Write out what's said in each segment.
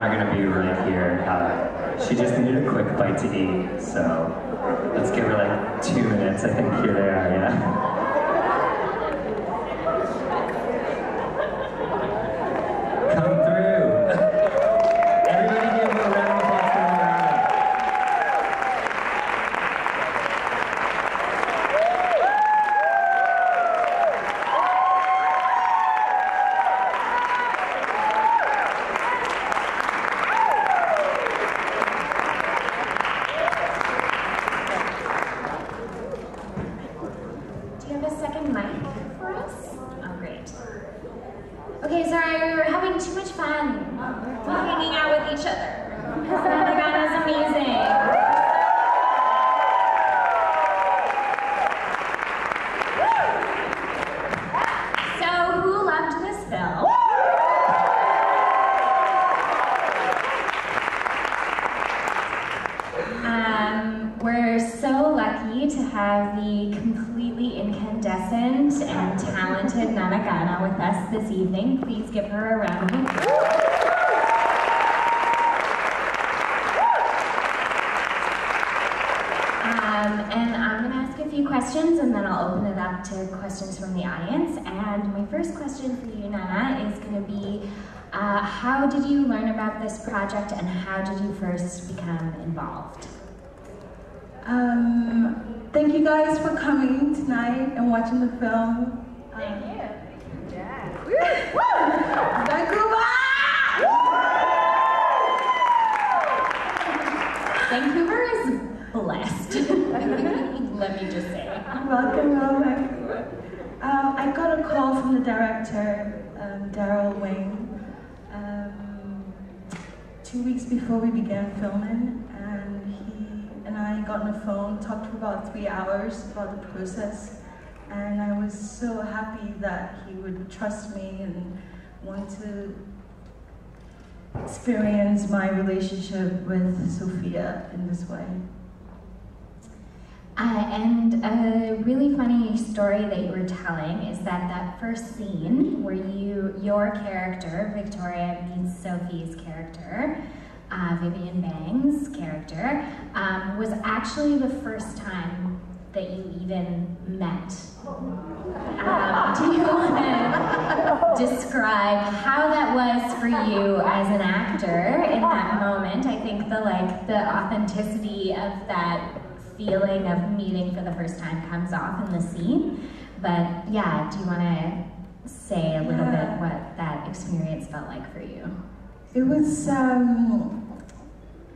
Are gonna be right here. She just needed a quick bite to eat, so let's give her like 2 minutes. I think here they are, yeah. Come through. Everybody give her a round of applause for her. Do you have a second mic for us? Oh, great. Okay, sorry, we're having too much fun hanging out with each other. Nagana's amazing. So, who loved this film? We're so lucky to have the completely incandescent and talented Nanagana with us this evening. Please give her a round of applause. And I'm going to ask a few questions and then I'll open it up to questions from the audience. And my first question for you, Nana, is going to be, how did you learn about this project and how did you first become involved? Thank you guys for coming tonight and watching the film. Thank you. Yeah. Vancouver! Vancouver is blessed. Let me just say. Welcome, Vancouver. I got a call from the director, Daryl Wayne, 2 weeks before we began filming, and he and I got on the phone, talked for about 3 hours about the process, and I was so happy that he would trust me and want to experience my relationship with Sophia in this way. And a really funny story that you were telling is that first scene where your character, Victoria, meets Sophie's character, Vivian Bang's character, was actually the first time that you even met. Do you want to describe how that was for you as an actor in that moment? I think the authenticity of that feeling of meeting for the first time comes off in the scene. But yeah, do you want to say a little bit what that experience felt like for you? It was,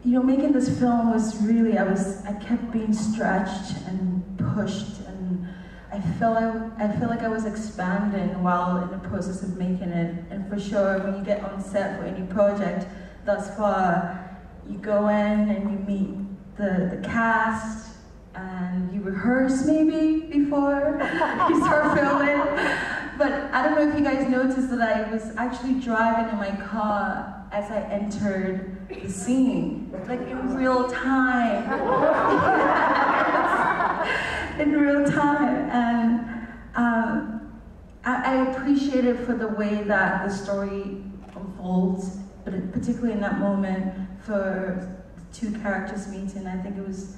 you know, making this film was really, I kept being stretched and pushed, and I feel like I was expanding while in the process of making it. And for sure, when you get on set for any project thus far, you go in and you meet the cast, and you rehearse maybe before you start filming. But I don't know if you guys noticed that I was actually driving in my car as I entered the scene, like in real time. In real time. And I appreciate it for the way that the story unfolds, but particularly in that moment for the two characters meeting. I think it was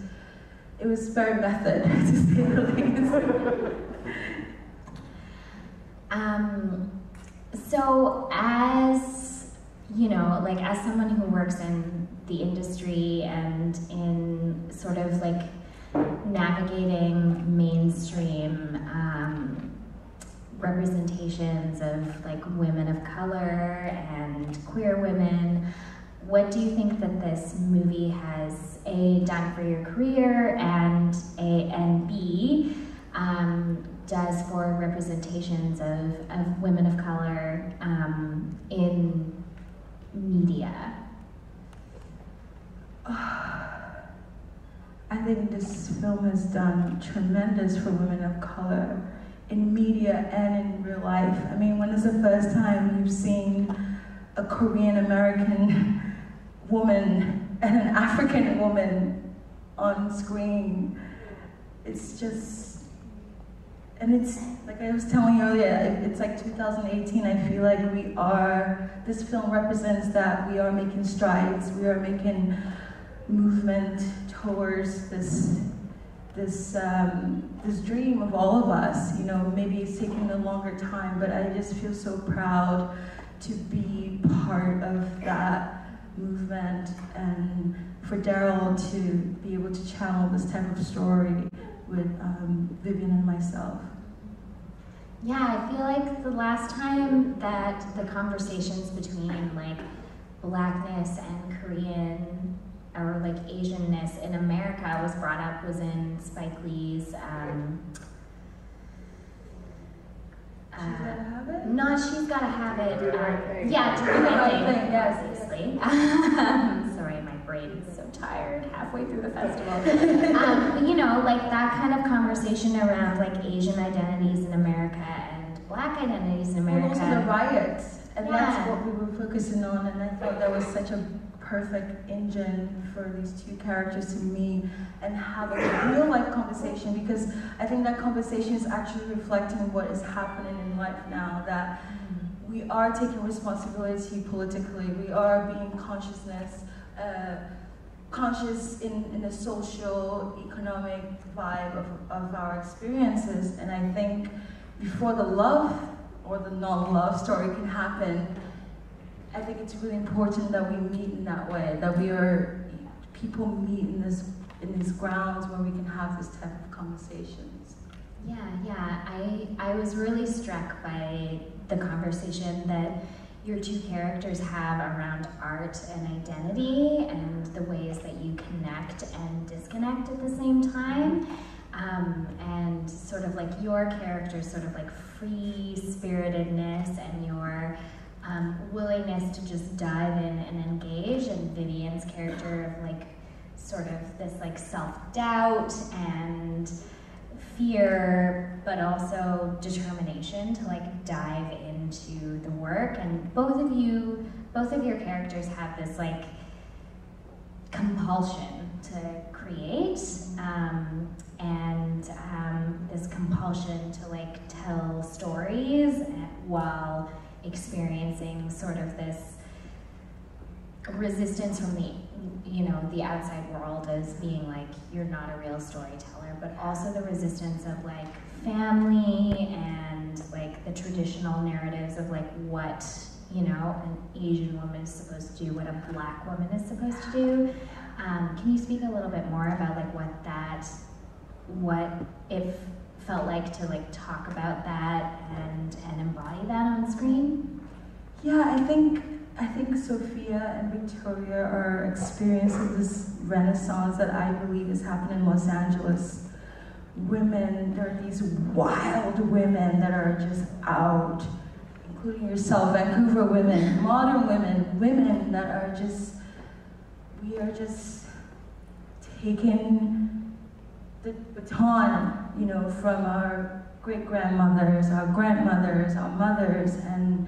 very method, to say the least. So as, you know, like as someone who works in the industry and in sort of like navigating mainstream representations of like women of color and queer women, what do you think that this movie has A, done for your career, and B, does for representations of women of color in media? I think this film has done tremendous for women of color in media and in real life. I mean, when is the first time you've seen a Korean American woman and an African woman on screen? It's just, and it's, like I was telling you earlier, it's like 2018, I feel like this film represents that we are making strides, we are making movement towards this dream of all of us. You know, maybe it's taking a longer time, but I just feel so proud to be part of that movement, and for Daryl to be able to channel this type of story with Vivian and myself. Yeah, I feel like the last time that the conversations between like Blackness and Korean or like Asianness in America was brought up was in Spike Lee's She's Gotta Have It? Not She's Gotta Have It. Do the Right Thing. Yeah, Do the Right Thing, yes, obviously. Sorry, my brain is so tired halfway through the festival. But you know, like that kind of conversation around like Asian identities in America and Black identities in America. And also the riots, and Yeah. that's what we were focusing on, and I thought that was such a perfect engine for these two characters to meet and have a real life conversation, because I think that conversation is actually reflecting what is happening in life now, that we are taking responsibility politically, we are being conscious in the social, economic vibe of our experiences. And I think before the love or the non-love story can happen, I think it's really important that we meet in that way, that people meet in these grounds where we can have this type of conversations. Yeah. I was really struck by the conversation that your two characters have around art and identity and the ways that you connect and disconnect at the same time. And sort of like your character's sort of like free-spiritedness and your willingness to just dive in and engage, and Vivian's character of like sort of this like self-doubt and fear, but also determination to like dive into the work. And both of your characters have this like compulsion to create, and this compulsion to like tell stories while experiencing sort of this resistance from the outside world as being like, you're not a real storyteller, but also the resistance of like family and like the traditional narratives of like what, an Asian woman is supposed to do, what a Black woman is supposed to do. Can you speak a little bit more about like what it felt like to like talk about that and embody that on screen? Yeah, I think Sophia and Victoria are experiencing this renaissance that I believe is happening in Los Angeles. Women, there are these wild women that are just out, including yourself, Vancouver women, modern women that are just, we are just taking the baton, from our great-grandmothers, our grandmothers, our mothers, and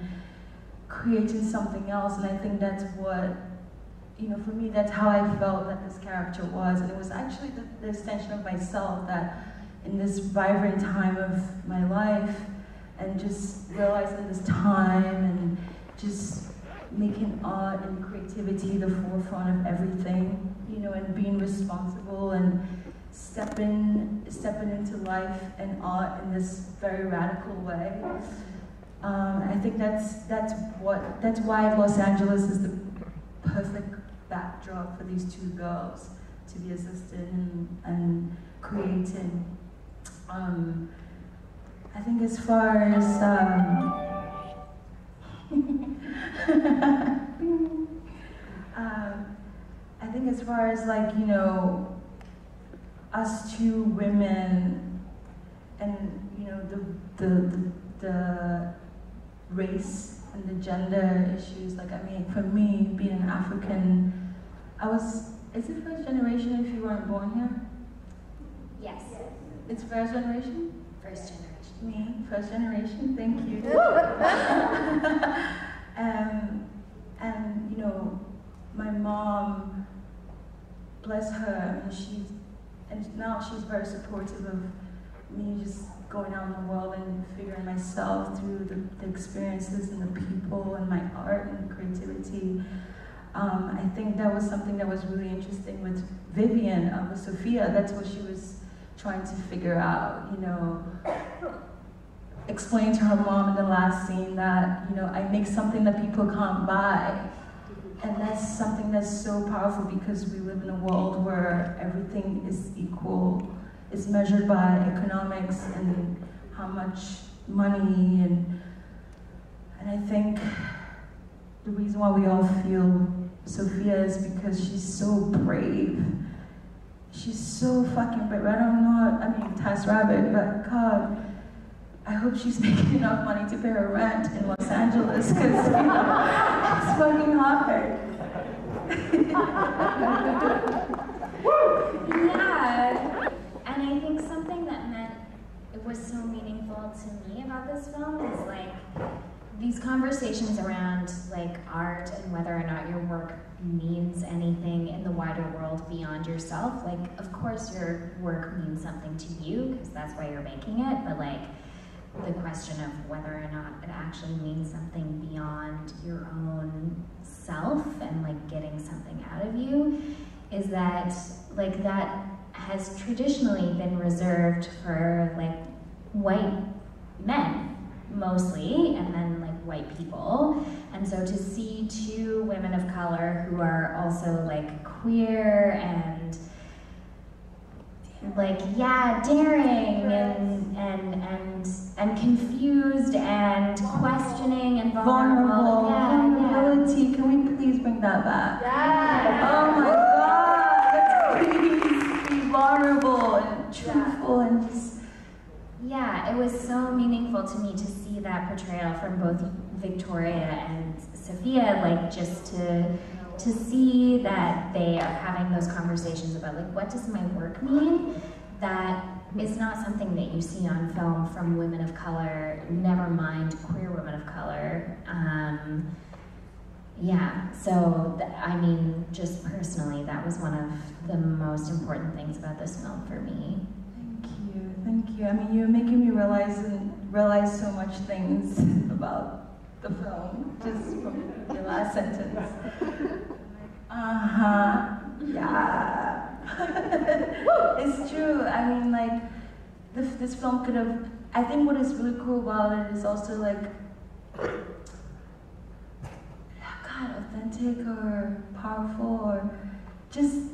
creating something else. And I think that's what, for me, that's how I felt that this character was. And it was actually the extension of myself, that in this vibrant time of my life, and just realizing this time, and just making art and creativity the forefront of everything, and being responsible and stepping into life and art in this very radical way. I think that's why Los Angeles is the perfect backdrop for these two girls to be assisting and creating. I think as far as like, us two women, and the race and the gender issues, like, for me, being an African, is it first generation if you weren't born here? Yes. It's first generation? First generation. Me, first generation, thank you. And my mom, bless her, and now she's very supportive of me just going out in the world and figuring myself through the experiences and the people and my art and creativity. I think that was something that was really interesting with Vivian, with Sophia. That's what she was trying to figure out, you know, explain to her mom in the last scene that, you know, I make something that people can't buy. And that's something that's so powerful because we live in a world where everything is equal, is measured by economics and how much money, and I think the reason why we all feel Sophia is because she's so brave. She's so fucking brave. I don't know, I mean, Task Rabbit, but God, I hope she's making enough money to pay her rent in Los Angeles, because, you know, it's fucking hard. Yeah, and I think something that meant it was so meaningful to me about this film is like these conversations around like art and whether or not your work means anything in the wider world beyond yourself. Like, of course your work means something to you because that's why you're making it, but like the question of whether or not it actually means something beyond your own self and like getting something out of you is that like that has traditionally been reserved for like white men mostly, and then like white people. And so to see two women of color who are also like queer and like, yeah, daring and confused and questioning and vulnerable. Vulnerability. Yeah. Can we please bring that back? Yeah. Oh my God, let's please be vulnerable and truthful and just... Yeah, it was so meaningful to me to see that portrayal from both Victoria and Sophia, like just to see that they are having those conversations about like, what does my work mean? That is not something that you see on film from women of color, never mind queer women of color. Yeah, so I mean, just personally, that was one of the most important things about this film for me. Thank you. I mean, you're making me realize so much things about the film, just from your last sentence. Yeah. It's true. I mean, like, this film could have, I think what is really cool about it is also like, God, authentic or powerful, or just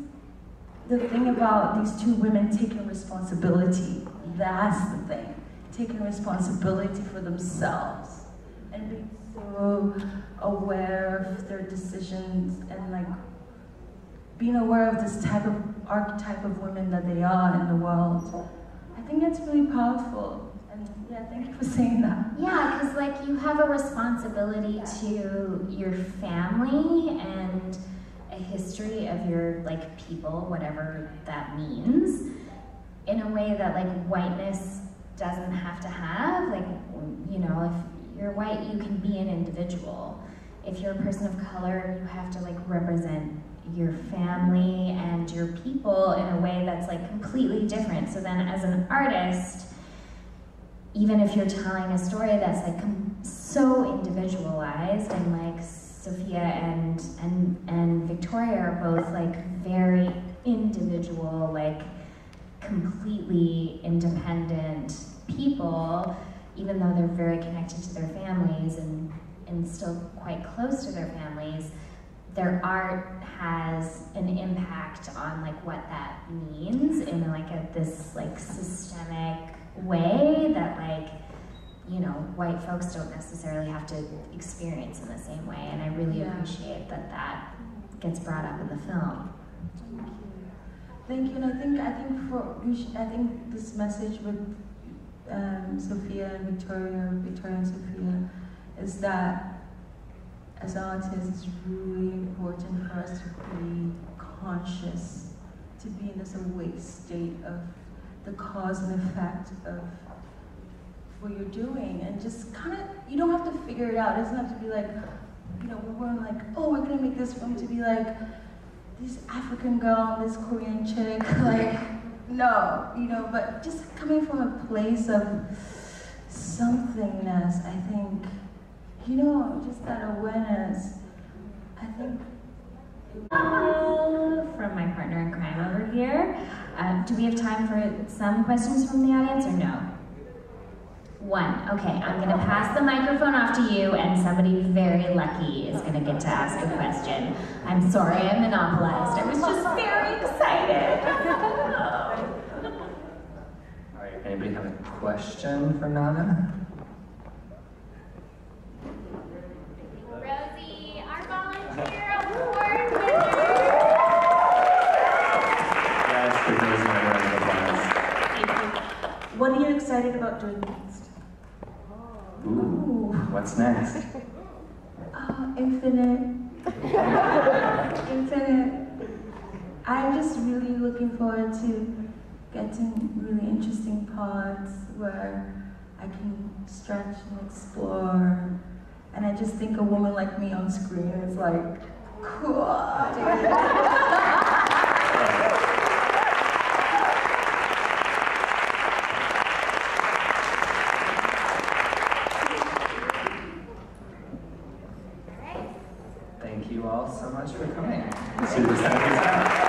the thing about these two women taking responsibility. That's the thing. Taking responsibility for themselves and being so aware of their decisions and like being aware of this type of archetype of women that they are in the world. I think that's really powerful. And yeah, thank you for saying that. Yeah, because like you have a responsibility to your family and a history of your like people, whatever that means, in a way that like whiteness doesn't have to have. Like, you know, if you're white, you can be an individual. If you're a person of color, you have to like represent your family and your people in a way that's like completely different. So then as an artist, even if you're telling a story that's like so individualized, and like Sophia and Victoria are both like very individual, like completely independent people, even though they're very connected to their families and still quite close to their families, their art has an impact on like what that means in like this like systemic way that like, you know, white folks don't necessarily have to experience in the same way, and I really appreciate that that gets brought up in the film. Thank you, and I think this message with Sophia and Victoria and Sophia is that as artists, it's really important for us to be conscious, to be in this awake state of the cause and effect of what you're doing, and just kind of, you don't have to figure it out. It doesn't have to be like, you know, we weren't like, oh, we're gonna make this film to be like this African girl and this Korean chick, like, no, you know, but just coming from a place of somethingness, I think, you know, just that awareness, I think. From my partner in crime over here. Do we have time for some questions from the audience or no? One. Okay, I'm going to pass the microphone off to you, and somebody very lucky is going to get to ask a question. I'm sorry I monopolized. I was just very excited. All right, anybody have a question for Nana? Rosie, our volunteer award winner. Yes, for those in the round of applause. What are you excited about doing next? Ooh, what's next? Infinite. Infinite. I'm just really looking forward to getting really interesting parts where I can stretch and explore. And I just think a woman like me on screen is like, cool. Thank you all so much for coming. See you this time.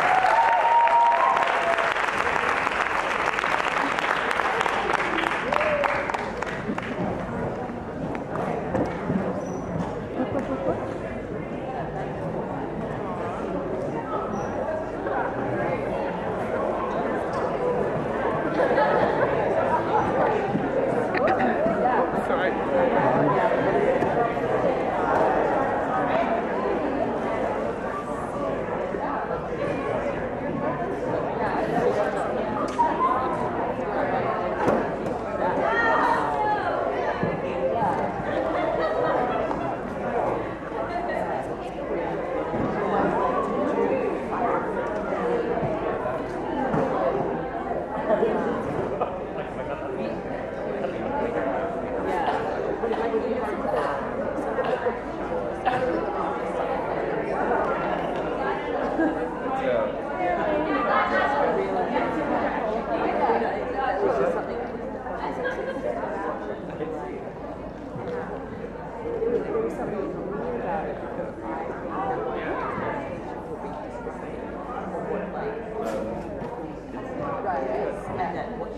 What